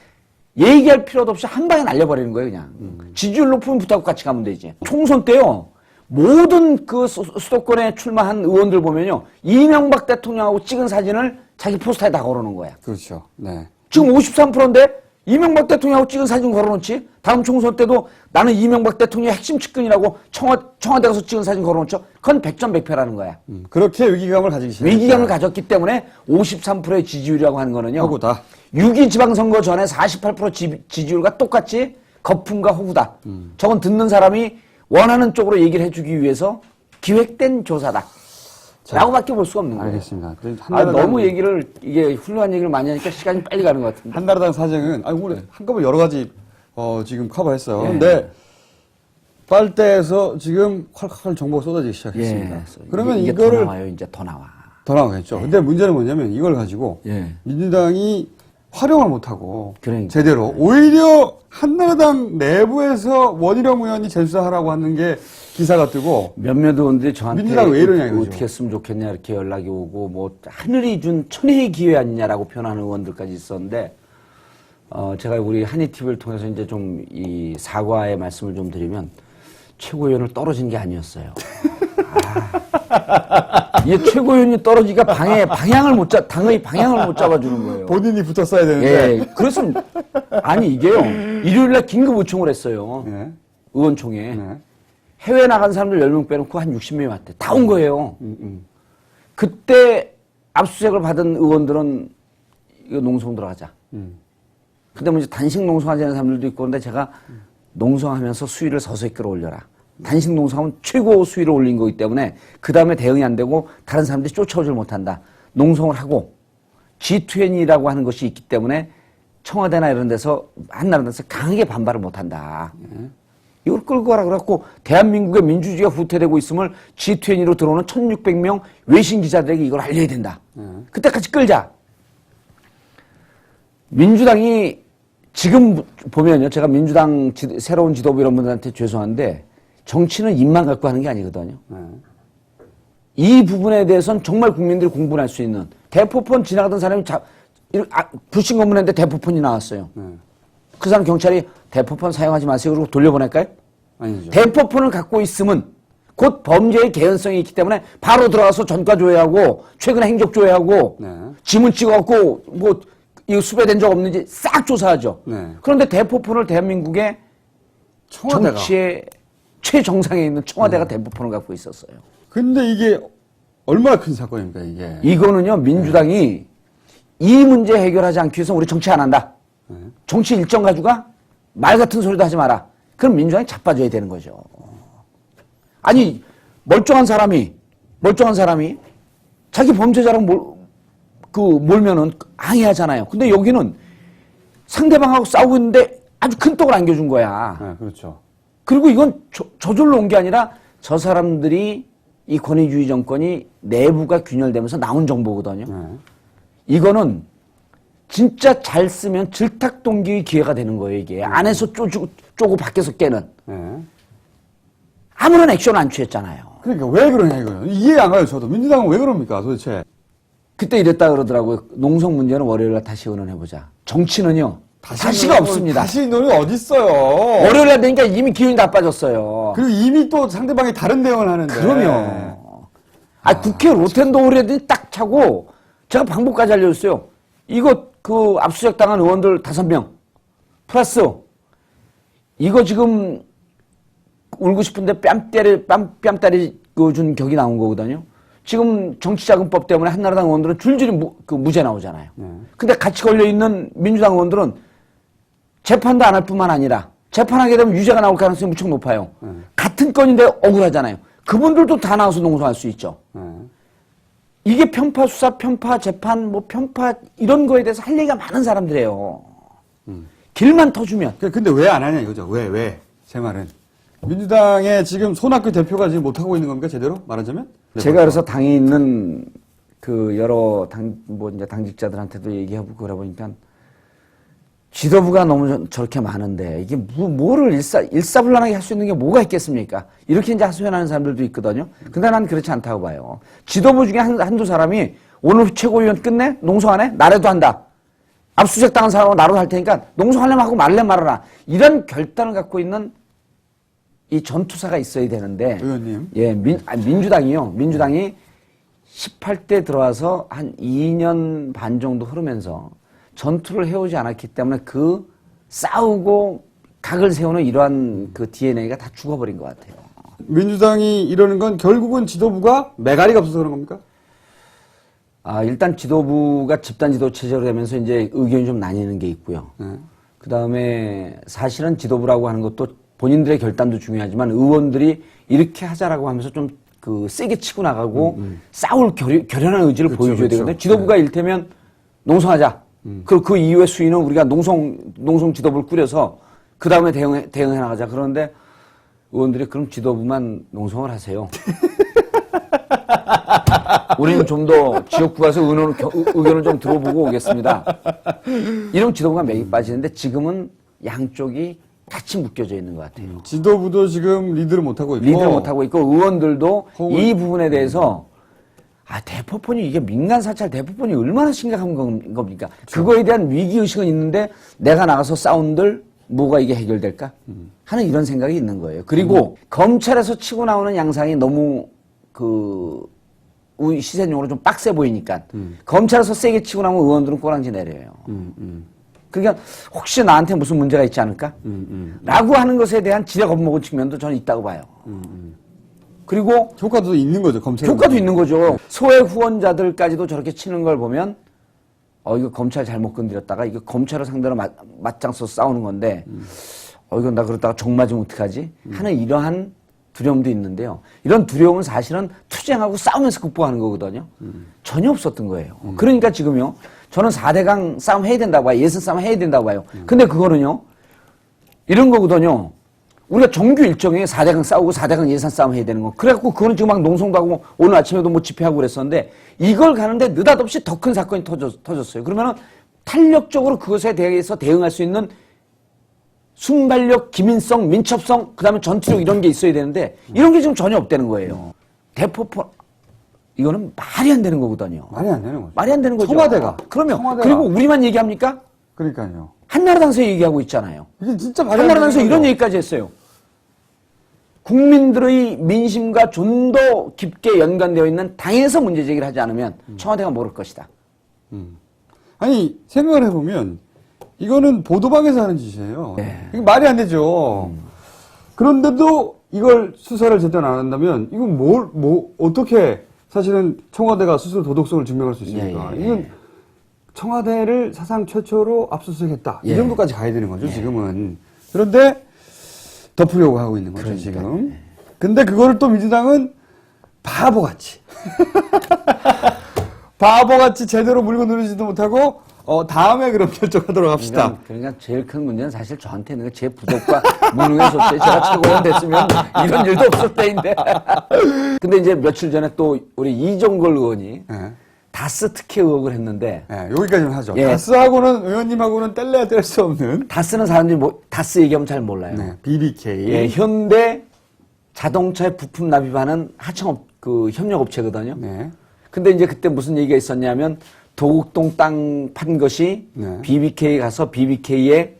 얘기할 필요도 없이 한 방에 날려버리는 거예요, 그냥. 지지율 높으면 붙어갖고 같이 가면 되지. 총선 때요. 모든 그 수도권에 출마한 의원들 보면요. 이명박 대통령하고 찍은 사진을 자기 포스터에 다 걸어놓은 거야. 그렇죠. 네. 지금 53%인데 이명박 대통령하고 찍은 사진 걸어놓지. 다음 총선 때도 나는 이명박 대통령의 핵심 측근이라고 청와대 가서 찍은 사진 걸어놓죠. 그건 100점 100패라는 거야. 그렇게 위기감을 가지기 시작했다. 위기감을 가졌기 때문에 53%의 지지율이라고 하는 거는요. 호구다. 6.2 지방선거 전에 48% 지지율과 똑같이 거품과 호구다. 저건 듣는 사람이 원하는 쪽으로 얘기를 해주기 위해서 기획된 조사다. 라고밖에 볼 수가 없는 거예요. 알겠습니다. 너무 이게 훌륭한 얘기를 많이 하니까 시간이 빨리 가는 것 같은데. 한나라당 사정은, 오늘 한꺼번에 여러 가지, 지금 커버했어요. 예. 근데, 빨대에서 지금 콸콸콸 정보가 쏟아지기 시작했습니다. 그러면 이게 이거를 더 나와요. 이제 더 나와. 더 나오겠죠. 근데 문제는 뭐냐면 이걸 가지고 예. 민주당이 활용을 못하고 그러니까. 제대로 오히려 한나라당 내부에서 원희룡 의원이 재수사하라고 하는 게 기사가 뜨고 몇몇 의원들이 저한테 민주당 왜 이러냐 이거죠. 어떻게 했으면 좋겠냐 이렇게 연락이 오고 뭐 하늘이 준 천혜의 기회 아니냐라고 표현하는 의원들까지 있었는데 제가 우리 한이TV를 통해서 이제 좀 이 사과의 말씀을 좀 드리면 최고위원을 떨어진 게 아니었어요. 이게 최고위원이 떨어지니까 당의 방향을 못 잡아주는 거예요. 본인이 붙었어야 되는데 예, 그래서 아니 이게요 일요일날 긴급 요청을 했어요. 네. 의원총회. 네. 해외 나간 사람들 10명 빼놓고 한 60명이 왔대. 다 온 거예요. 그때 압수수색을 받은 의원들은 이거 농성 들어가자. 근데 뭐 이제 단식 농성하자는 사람들도 있고 근데 제가 농성하면서 수위를 서서히 끌어올려라. 단식 농성하면 최고 수위를 올린 거기 때문에 그 다음에 대응이 안 되고 다른 사람들이 쫓아오질 못한다. 농성을 하고 G20이라고 하는 것이 있기 때문에 청와대나 이런 데서 한나라당에서 강하게 반발을 못한다. 이걸 끌고 가라 그래갖고 대한민국의 민주주의가 후퇴되고 있음을 G20로 들어오는 1600명 외신 기자들에게 이걸 알려야 된다. 그때까지 끌자. 민주당이 지금 보면요. 제가 민주당 새로운 지도부 이런 분들한테 죄송한데 정치는 입만 갖고 하는 게 아니거든요. 이 부분에 대해서는 정말 국민들이 공부를 할 수 있는 대포폰 지나가던 사람이 불신검문했는데 대포폰이 나왔어요. 그 사람 경찰이 대포폰 사용하지 마세요. 그러고 돌려보낼까요? 아니죠. 대포폰을 갖고 있으면 곧 범죄의 개연성이 있기 때문에 바로 들어가서 전과 조회하고 최근에 행적 조회하고 네. 지문 찍어갖고 뭐 이거 수배된 적 없는지 싹 조사하죠. 네. 그런데 대포폰을 대한민국의 청와대가. 정치의 최정상에 있는 청와대가 대포폰을 갖고 있었어요. 근데 이게 얼마나 큰 사건입니까, 이게? 이거는요, 민주당이 이 문제 해결하지 않기 위해서 우리 정치 안 한다. 정치 일정 가지고가 말 같은 소리도 하지 마라. 그럼 민주당이 자빠져야 되는 거죠. 아니, 멀쩡한 사람이 자기 범죄자랑 몰면은 항의하잖아요. 근데 여기는 상대방하고 싸우고 있는데 아주 큰 떡을 안겨준 거야. 네, 그렇죠. 그리고 이건 저절로 온 게 아니라 저 사람들이 이 권위주의 정권이 내부가 균열되면서 나온 정보거든요. 네. 이거는 진짜 잘 쓰면 질탁동기의 기회가 되는 거예요, 이게. 안에서 쪼고 밖에서 깨는. 네. 아무런 액션 안 취했잖아요. 그러니까 왜 그러냐, 이거는. 이해 안 가요, 저도. 민주당은 왜 그럽니까, 도대체? 그때 이랬다 그러더라고요. 농성 문제는 월요일날 다시 의논해보자. 정치는요, 다시가 없습니다. 다시 논이 어딨어요. 월요일날 되니까 이미 기운이 나빠졌어요. 그리고 이미 또 상대방이 다른 대응을 하는데. 그럼요. 국회 로텐도어라더니 딱 차고 제가 방법까지 알려줬어요. 이거 압수수색 당한 의원들 5명 플러스 이거 지금 울고 싶은데 뺨때리 준 격이 나온 거거든요. 지금 정치자금법 때문에 한나라당 의원들은 줄줄이 무죄 나오잖아요. 근데 같이 걸려있는 민주당 의원들은 재판도 안 할 뿐만 아니라 재판하게 되면 유죄가 나올 가능성이 무척 높아요. 같은 건인데 억울하잖아요. 그분들도 다 나와서 농성할 수 있죠. 이게 편파 수사, 편파 재판, 편파 이런 거에 대해서 할 얘기가 많은 사람들이에요. 길만 터주면. 근데 왜 안 하냐, 이거죠. 왜? 제 말은. 민주당의 지금 손학규 대표가 지금 못하고 있는 겁니까, 제대로? 말하자면? 제가 그래서 당에 있는 여러 당직자들한테도 얘기하고 그러다 보니까 지도부가 너무 저렇게 많은데 이게 뭐를 일사불란하게 할 수 있는 게 뭐가 있겠습니까? 이렇게 이제 하소연하는 사람들도 있거든요. 근데 난 그렇지 않다고 봐요. 지도부 중에 한두 사람이 오늘 최고위원 끝내? 농성 안 해? 나라도 한다. 압수수색 당한 사람하고 나라도 할 테니까 농성하려면 하고 말려면 말아라. 이런 결단을 갖고 있는 이 전투사가 있어야 되는데. 의원님. 예, 민주당이요. 민주당이 18대 들어와서 한 2년 반 정도 흐르면서 전투를 해오지 않았기 때문에 싸우고 각을 세우는 이러한 DNA가 다 죽어버린 것 같아요. 민주당이 이러는 건 결국은 지도부가 메가리가 없어서 그런 겁니까? 일단 지도부가 집단 지도 체제로 되면서 이제 의견이 좀 나뉘는 게 있고요. 그 다음에 사실은 지도부라고 하는 것도 본인들의 결단도 중요하지만 의원들이 이렇게 하자라고 하면서 좀 세게 치고 나가고 싸울 결연한 의지를 보여줘야 되거든요. 지도부가 일테면 농성하자. 그 이후의 수위는 우리가 농성 지도부를 꾸려서 그 다음에 대응해 나가자. 그런데 의원들이 그럼 지도부만 농성을 하세요. 우리는 좀 더 지역구 가서 의견을 좀 들어보고 오겠습니다. 이런 지도부가 맥이 빠지는데 지금은 양쪽이 같이 묶여져 있는 것 같아요. 지도부도 지금 리드를 못하고 있고. 의원들도 이 부분에 대해서 대포폰이 이게 민간 사찰 대포폰이 얼마나 심각한 겁니까? 그렇죠. 그거에 대한 위기의식은 있는데 내가 나가서 싸운들 뭐가 이게 해결될까? 하는 이런 생각이 있는 거예요. 그리고 검찰에서 치고 나오는 양상이 너무 시선용으로 좀 빡세 보이니까 검찰에서 세게 치고 나오면 의원들은 꼬랑지 내려요. 그러니까 혹시 나한테 무슨 문제가 있지 않을까? 라고 하는 것에 대한 지레 겁먹은 측면도 저는 있다고 봐요. 그리고 효과도 있는 거죠, 검찰. 효과도 있는 거죠. 소외 후원자들까지도 저렇게 치는 걸 보면 이거 검찰 잘못 건드렸다가 이거 검찰을 상대로 맞짱 써서 싸우는 건데 이거 나 그러다가 정 맞으면 어떡하지? 하는 이러한 두려움도 있는데요. 이런 두려움은 사실은 투쟁하고 싸우면서 극복하는 거거든요. 전혀 없었던 거예요. 그러니까 지금요. 저는 4대강 싸움 해야 된다고 봐요. 예선 싸움 해야 된다고 봐요. 근데 그거는요. 이런 거거든요. 우리가 정규 일정에 4대강 싸우고 4대강 예산 싸움 해야 되는 거. 그래갖고 그거는 지금 막 농성도 하고 오늘 아침에도 집회하고 그랬었는데 이걸 가는데 느닷없이 더 큰 사건이 터졌어요. 그러면은 탄력적으로 그것에 대해서 대응할 수 있는 순발력, 기민성, 민첩성, 그 다음에 전투력 이런 게 있어야 되는데 이런 게 지금 전혀 없다는 거예요. 대포폰, 이거는 말이 안 되는 거거든요. 말이 안 되는 거죠. 말이 안 되는 거죠. 청와대가. 그러면, 청와대가. 그리고 우리만 얘기합니까? 그러니까요. 한나라당에서 얘기하고 있잖아요. 이게 진짜 말이 안 한나라당에서 되는 이런 거죠. 얘기까지 했어요. 국민들의 민심과 좀 더 깊게 연관되어 있는 당에서 문제 제기를 하지 않으면 청와대가 모를 것이다. 아니 생각을 해보면 이거는 보도방에서 하는 짓이에요. 네. 이거 말이 안 되죠. 그런데도 이걸 수사를 제대로 안 한다면 이건 어떻게 사실은 청와대가 스스로 도덕성을 증명할 수 있습니까? 예, 예, 예. 이건 청와대를 사상 최초로 압수수색했다. 이 예. 정도까지 가야 되는 거죠, 지금은. 그런데 덮으려고 하고 있는 거죠, 지금. 근데 그거를 또 민주당은 바보같이. 바보같이 제대로 물고 누르지도 못하고, 다음에 그럼 결정하도록 합시다. 그러니까 제일 큰 문제는 사실 저한테는 제 부족과 무능의 소재 제가 최고위원 됐으면 이런 일도 없을 때인데. 근데 이제 며칠 전에 또 우리 이종걸 의원이 네. 다스 특혜 의혹을 했는데 네, 여기까지는 하죠. 예. 다스하고는 의원님하고는 뗄래야 뗄 수 없는 다스는 사람들이 다스 얘기하면 잘 몰라요. 네, BBK. 예, 현대 자동차에 부품 납입하는 하청업 그 협력업체거든요. 네. 근데 이제 그때 무슨 얘기가 있었냐면 도곡동 땅 판 것이 네. BBK에 가서 BBK에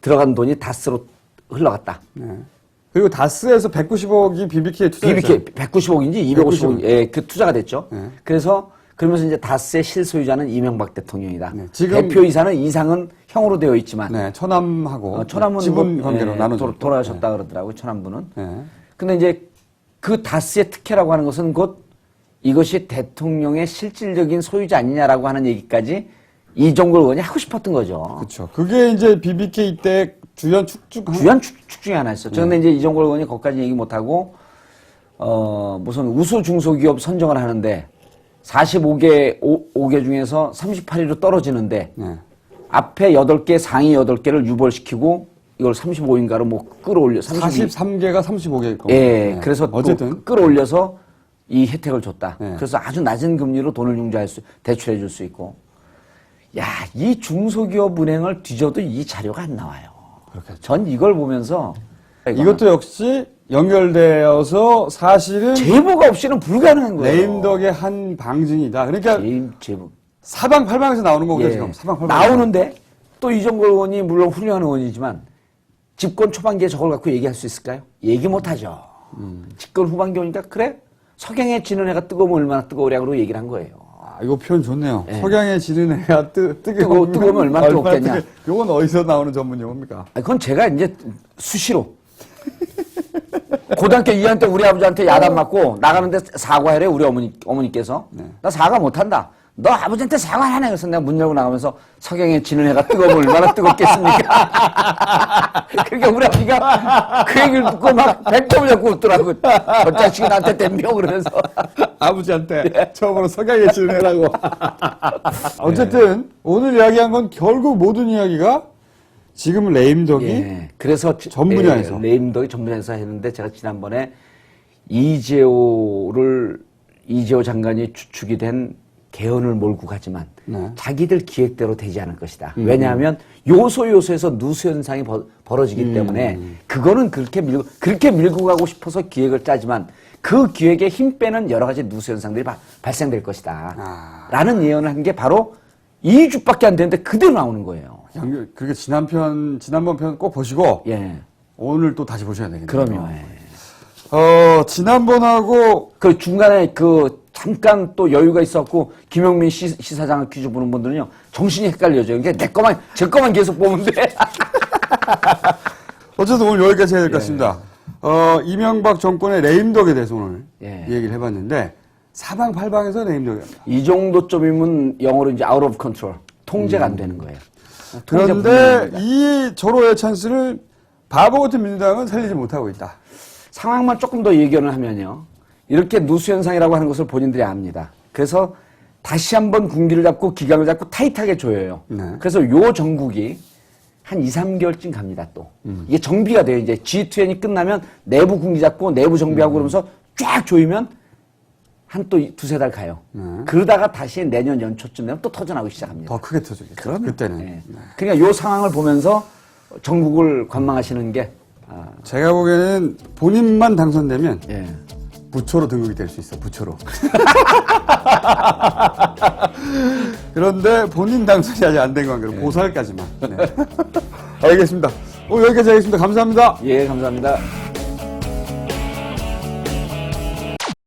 들어간 돈이 다스로 흘러갔다. 네. 그리고 다스에서 190억이 BBK에 투자했어요. BBK 190억인지 250억, 예, 그 투자가 됐죠. 네. 그래서 그러면서 이제 다스의 실소유자는 이명박 대통령이다. 네, 지금- 대표이사는 이상은 형으로 되어 있지만 네, 처남하고 처남은 지분 뭐, 관계로 예, 나눠졌고. 돌아가셨다 그러더라고요. 처남분은. 네. 근데 이제 그 다스의 특혜라고 하는 것은 곧 이것이 대통령의 실질적인 소유자 아니냐라고 하는 얘기까지 이종걸 의원이 하고 싶었던 거죠. 그렇죠. 그게 이제 BBK 때 주연 축축 주연 축 중에 하나 있었죠. 근데 이제 이종걸 의원이 거기까지 얘기 못하고, 무슨 우수 중소기업 선정을 하는데 45개, 5개 중에서 38위로 떨어지는데 네. 앞에 8개, 상위 8개를 유벌시키고 이걸 35인가로 뭐 끌어올려, 43개가 35개일 거고. 예, 네. 그래서 어쨌든 또 끌어올려서 이 혜택을 줬다. 네. 그래서 아주 낮은 금리로 돈을 대출해 줄 수 있고. 야, 이 중소기업 은행을 뒤져도 이 자료가 안 나와요. 그렇겠죠. 전 이걸 보면서 이것도 역시 연결되어서 사실은 제보가 없이는 불가능한 거예요. 레임덕의 한 방증이다. 그러니까 제보. 사방팔방에서 나오는 거고요, 예. 지금. 사방팔방. 나오는데 또 이종걸 의원이 물론 훌륭한 의원이지만 집권 초반기에 저걸 갖고 얘기할 수 있을까요? 얘기 못 하죠. 집권 후반기 오니까 그래? 석양에 지는 해가 뜨거우면 얼마나 뜨거우냐고 얘기를 한 거예요. 아, 이거 표현 좋네요. 예. 석양에 지는 해가 뜨거우면 얼마나 뜨겁겠냐. 이건 어디서 나오는 전문 용어입니까? 아니, 그건 제가 이제 수시로 고등학교 2학년 때 우리 아버지한테 야단 맞고 나가는데 사과해래 우리 어머니께서. 나 사과 못한다. 너 아버지한테 사과하네. 그래서 내가 문 열고 나가면서 석양에 지는 해가 뜨거우면 얼마나 뜨겁겠습니까? 그러니까 우리 아버지가 그 얘기를 듣고 막 백점을 잡고 웃더라고. 저 자식이 나한테 댐벼 그러면서. 아버지한테 처음으로 석양에 지는 해라고. 어쨌든 오늘 이야기한 건 결국 모든 이야기가 지금 레임덕이 예, 그래서 전 분야에서. 레임덕이 전 분야에서 했는데 제가 지난번에 이재호 장관이 주축이 된 개헌을 몰고 가지만 네. 자기들 기획대로 되지 않을 것이다. 왜냐하면 요소에서 누수 현상이 벌어지기 때문에 그거는 그렇게 밀고 가고 싶어서 기획을 짜지만 그 기획에 힘 빼는 여러 가지 누수 현상들이 발생될 것이다. 라는 예언을 한 게 바로 2주밖에 안 됐는데 그대로 나오는 거예요. 그게 지난번 편 꼭 보시고 예. 오늘 또 다시 보셔야 되겠네요. 그럼요. 예. 지난번하고 그 중간에 잠깐 또 여유가 있었고 김영민 시사장 퀴즈 보는 분들은요 정신이 헷갈려져요. 그러니까 제 거만 계속 보면 돼. 어쨌든 오늘 여기까지 해야 될 것 같습니다. 이명박 정권의 레임덕에 대해서 오늘 예. 얘기를 해봤는데 사방팔방에서 레임덕이 이 정도쯤이면 영어로 이제 out of control 통제가 안 되는 거예요. 그런데 이 절호의 찬스를 바보 같은 민주당은 살리지 못하고 있다. 상황만 조금 더 예견을 하면요. 이렇게 누수 현상이라고 하는 것을 본인들이 압니다. 그래서 다시 한번 군기를 잡고 기강을 잡고 타이트하게 조여요. 네. 그래서 요 정국이 한 2, 3개월쯤 갑니다, 또. 이게 정비가 돼요. 이제 G20이 끝나면 내부 군기 잡고 내부 정비하고 그러면서 쫙 조이면 한 또 두세 달 가요. 그러다가 다시 내년 연초쯤 되면 또 터져나오기 시작합니다. 더 크게 터지겠죠. 그럼요. 그때는. 예. 그러니까 요 상황을 보면서 정국을 관망하시는 게 제가 보기에는 본인만 당선되면 예. 부초로 등록이 될 수 있어, 부초로. 그런데 본인 당선이 아직 안 된 관계로 보살까지만. 네. 알겠습니다. 여기까지 하겠습니다. 감사합니다. 예, 감사합니다.